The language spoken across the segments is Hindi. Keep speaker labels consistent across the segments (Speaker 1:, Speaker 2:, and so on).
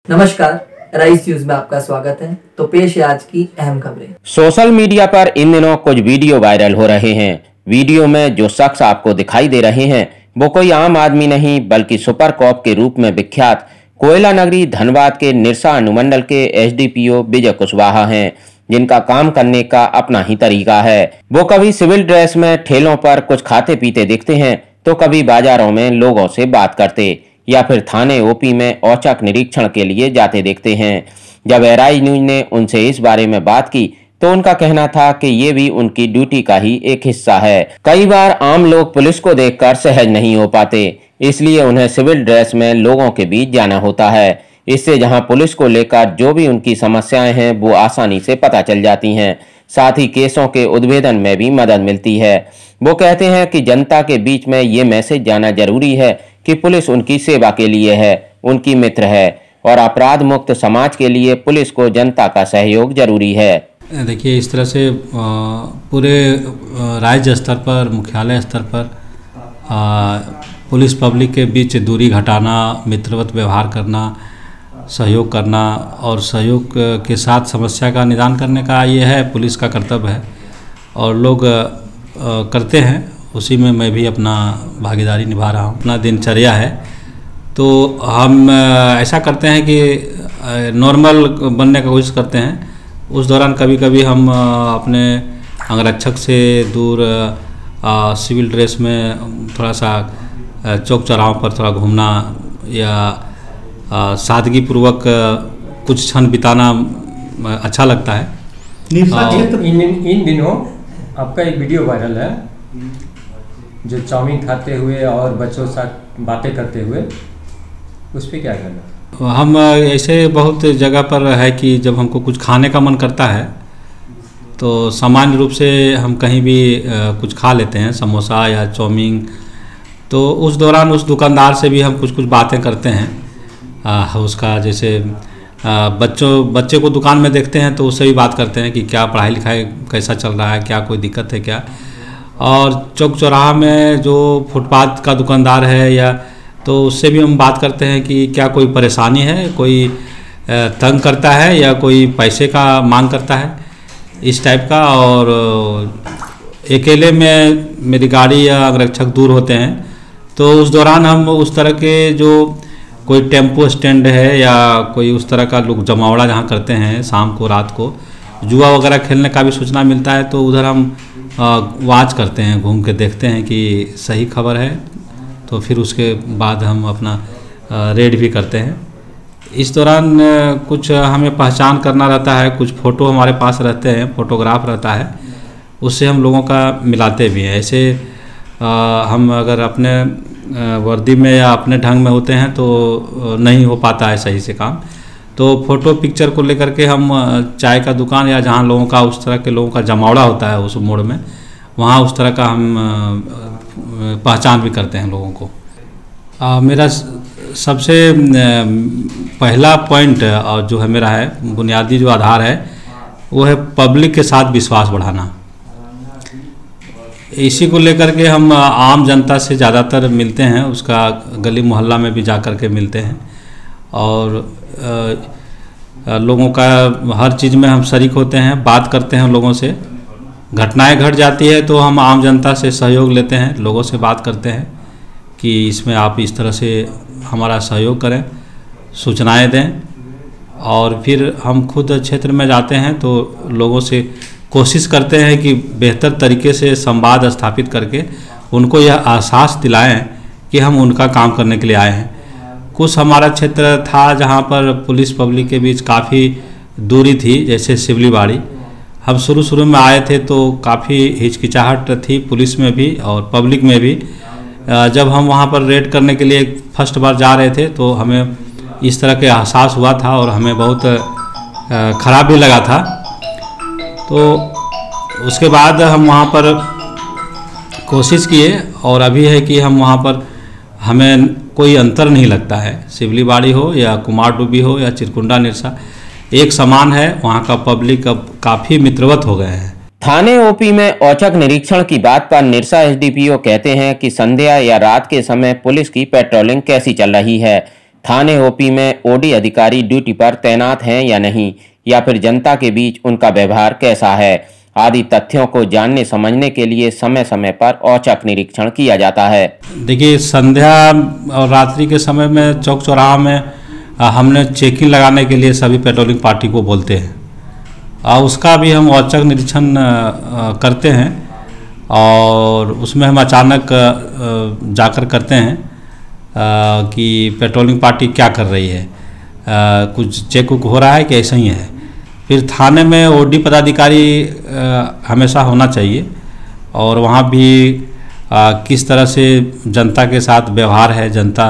Speaker 1: नमस्कार, राइस न्यूज में आपका स्वागत है। तो पेश है आज की अहम खबरें।
Speaker 2: सोशल मीडिया पर इन दिनों कुछ वीडियो वायरल हो रहे हैं। वीडियो में जो शख्स आपको दिखाई दे रहे हैं वो कोई आम आदमी नहीं बल्कि सुपर कॉप के रूप में विख्यात कोयला नगरी धनबाद के निरसा अनुमंडल के एसडीपीओ विजय कुशवाहा हैं, जिनका काम करने का अपना ही तरीका है। वो कभी सिविल ड्रेस में ठेलों पर कुछ खाते पीते दिखते हैं तो कभी बाजारों में लोगों से बात करते या फिर थाने ओपी में औचक निरीक्षण के लिए जाते देखते हैं। जब राइस न्यूज ने उनसे इस बारे में बात की तो उनका कहना था कि ये भी उनकी ड्यूटी का ही एक हिस्सा है। कई बार आम लोग पुलिस को देखकर सहज नहीं हो पाते, इसलिए उन्हें सिविल ड्रेस में लोगों के बीच जाना होता है। इससे जहां पुलिस को लेकर जो भी उनकी समस्याएं हैं वो आसानी से पता चल जाती हैं, साथ ही केसों के उद्भेदन में भी मदद मिलती है। वो कहते हैं कि जनता के बीच में ये मैसेज जाना जरूरी है कि पुलिस उनकी सेवा के लिए है, उनकी मित्र है और अपराध मुक्त समाज के लिए पुलिस को जनता का सहयोग जरूरी है।
Speaker 3: देखिए, इस तरह से पूरे राज्य स्तर पर, मुख्यालय स्तर पर पुलिस पब्लिक के बीच दूरी घटाना, मित्रवत व्यवहार करना, सहयोग करना और सहयोग के साथ समस्या का निदान करने का ये है पुलिस का कर्तव्य है और लोग करते हैं। उसी में मैं भी अपना भागीदारी निभा रहा हूँ। अपना दिनचर्या है तो हम ऐसा करते हैं कि नॉर्मल बनने का कोशिश करते हैं। उस दौरान कभी कभी हम अपने अंगरक्षक से दूर सिविल ड्रेस में थोड़ा सा चौक चौराहों पर थोड़ा घूमना या सादगी पूर्वक कुछ क्षण बिताना अच्छा लगता है।
Speaker 4: इन दिनों आपका एक वीडियो वायरल है जो चाउमीन खाते हुए और बच्चों के साथ बातें करते हुए, उस पर क्या कहना?
Speaker 3: हम ऐसे बहुत जगह पर है कि जब हमको कुछ खाने का मन करता है तो सामान्य रूप से हम कहीं भी कुछ खा लेते हैं, समोसा या चाउमीन। तो उस दौरान उस दुकानदार से भी हम कुछ बातें करते हैं। उसका जैसे बच्चे को दुकान में देखते हैं तो उससे भी बात करते हैं कि क्या पढ़ाई लिखाई कैसा चल रहा है, क्या कोई दिक्कत है क्या। और चौक चौराहा में जो फुटपाथ का दुकानदार है या तो उससे भी हम बात करते हैं कि क्या कोई परेशानी है, कोई तंग करता है या कोई पैसे का मांग करता है, इस टाइप का। और अकेले में मेरी गाड़ी या अंगरक्षक दूर होते हैं तो उस दौरान हम उस तरह के जो कोई टेम्पो स्टैंड है या कोई उस तरह का लोग जमावड़ा जहाँ करते हैं शाम को, रात को जुआ वगैरह खेलने का भी सूचना मिलता है तो उधर हम वॉच करते हैं, घूम के देखते हैं कि सही खबर है तो फिर उसके बाद हम अपना रेड भी करते हैं। इस दौरान कुछ हमें पहचान करना रहता है, कुछ फ़ोटो हमारे पास रहते हैं, फ़ोटोग्राफ रहता है, उससे हम लोगों का मिलाते भी हैं। ऐसे हम अगर अपने वर्दी में या अपने ढंग में होते हैं तो नहीं हो पाता है सही से काम। तो फ़ोटो पिक्चर को लेकर के हम चाय का दुकान या जहाँ लोगों का उस तरह के लोगों का जमावड़ा होता है उस मोड़ में, वहाँ उस तरह का हम पहचान भी करते हैं लोगों को। मेरा सबसे पहला पॉइंट और जो है मेरा है बुनियादी जो आधार है वो है पब्लिक के साथ विश्वास बढ़ाना। इसी को लेकर के हम आम जनता से ज़्यादातर मिलते हैं, उसका गली मोहल्ला में भी जा कर के मिलते हैं और लोगों का हर चीज़ में हम शरीक होते हैं, बात करते हैं लोगों से। घटनाएं घट जाती है तो हम आम जनता से सहयोग लेते हैं, लोगों से बात करते हैं कि इसमें आप इस तरह से हमारा सहयोग करें, सूचनाएं दें। और फिर हम खुद क्षेत्र में जाते हैं तो लोगों से कोशिश करते हैं कि बेहतर तरीके से संवाद स्थापित करके उनको यह एहसास दिलाएं कि हम उनका काम करने के लिए आए हैं। कुछ हमारा क्षेत्र था जहां पर पुलिस पब्लिक के बीच काफ़ी दूरी थी, जैसे सिवलीबाड़ी। हम शुरू में आए थे तो काफ़ी हिचकिचाहट थी पुलिस में भी और पब्लिक में भी। जब हम वहां पर रेड करने के लिए फर्स्ट बार जा रहे थे तो हमें इस तरह के एहसास हुआ था और हमें बहुत ख़राब भी लगा था। तो उसके बाद हम वहाँ पर कोशिश किए और अभी है कि हम वहाँ पर हमें कोई अंतर नहीं लगता है, सिवलीबाड़ी हो या कुमारडूबी हो या चिरकुंडा निरसा, एक समान है। वहाँ का पब्लिक अब काफ़ी मित्रवत हो गए हैं।
Speaker 2: थाने ओपी में औचक निरीक्षण की बात पर निरसा एसडीपीओ कहते हैं कि संध्या या रात के समय पुलिस की पेट्रोलिंग कैसी चल रही है। थाने ओपी में ओडी अधिकारी ड्यूटी पर तैनात हैं या नहीं, या फिर जनता के बीच उनका व्यवहार कैसा है, आदि तथ्यों को जानने समझने के लिए समय समय पर औचक निरीक्षण किया जाता है।
Speaker 3: देखिए, संध्या और रात्रि के समय में चौक चौराहा में हमने चेकिंग लगाने के लिए सभी पेट्रोलिंग पार्टी को बोलते हैं और उसका भी हम औचक निरीक्षण करते हैं और उसमें हम अचानक जाकर करते हैं कि पेट्रोलिंग पार्टी क्या कर रही है, कुछ चेक उक हो रहा है कि ऐसा ही है। फिर थाने में ओडी पदाधिकारी हमेशा होना चाहिए और वहाँ भी किस तरह से जनता के साथ व्यवहार है, जनता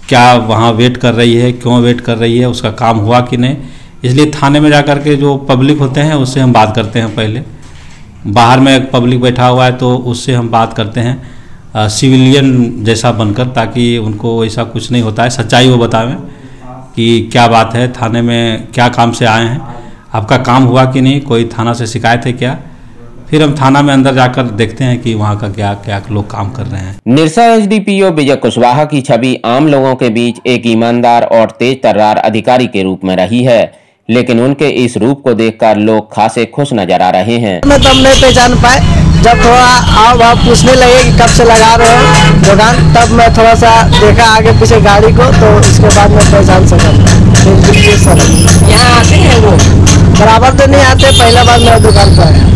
Speaker 3: क्या वहाँ वेट कर रही है, क्यों वेट कर रही है, उसका काम हुआ कि नहीं। इसलिए थाने में जाकर के जो पब्लिक होते हैं उससे हम बात करते हैं। पहले बाहर में एक पब्लिक बैठा हुआ है तो उससे हम बात करते हैं सिविलियन जैसा बनकर, ताकि उनको ऐसा कुछ नहीं होता है, सच्चाई वो बतावें कि क्या बात है, थाने में क्या काम से आए हैं, आपका काम हुआ कि नहीं, कोई थाना से शिकायत है क्या। फिर हम थाना में अंदर जाकर देखते हैं कि वहाँ का क्या क्या लोग काम कर रहे हैं।
Speaker 2: निरसा एसडीपीओ विजय कुशवाहा की छवि आम लोगों के बीच एक ईमानदार और तेज तर्रार अधिकारी के रूप में रही है, लेकिन उनके इस रूप को देखकर लोग खासे खुश नजर आ रहे हैं।
Speaker 5: मैं तब नहीं पहचान पाए, जब थोड़ा आओ भाव पूछने लगे कि कब से लगा रहे हो दुकान, तब मैं थोड़ा सा देखा आगे पीछे गाड़ी को, तो इसके बाद मैं पहचान सका।
Speaker 1: यहाँ आते हैं वो?
Speaker 5: बराबर तो नहीं आते, पहला बार मेरा दुकान पर आया।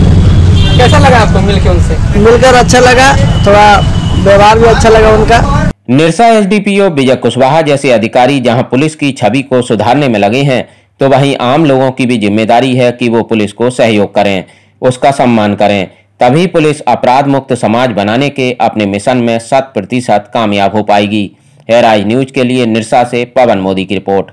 Speaker 1: कैसा लगा आपको मिलकर उनसे?
Speaker 5: मिलकर अच्छा लगा, थोड़ा व्यवहार भी अच्छा लगा उनका।
Speaker 2: निरसा एसडीपीओ विजय कुशवाहा जैसे अधिकारी जहां पुलिस की छवि को सुधारने में लगे हैं, तो वहीं आम लोगों की भी जिम्मेदारी है कि वो पुलिस को सहयोग करें, उसका सम्मान करें, तभी पुलिस अपराध मुक्त समाज बनाने के अपने मिशन में 100% कामयाब हो पाएगी। हेराज न्यूज के लिए निरसा से पवन मोदी की रिपोर्ट।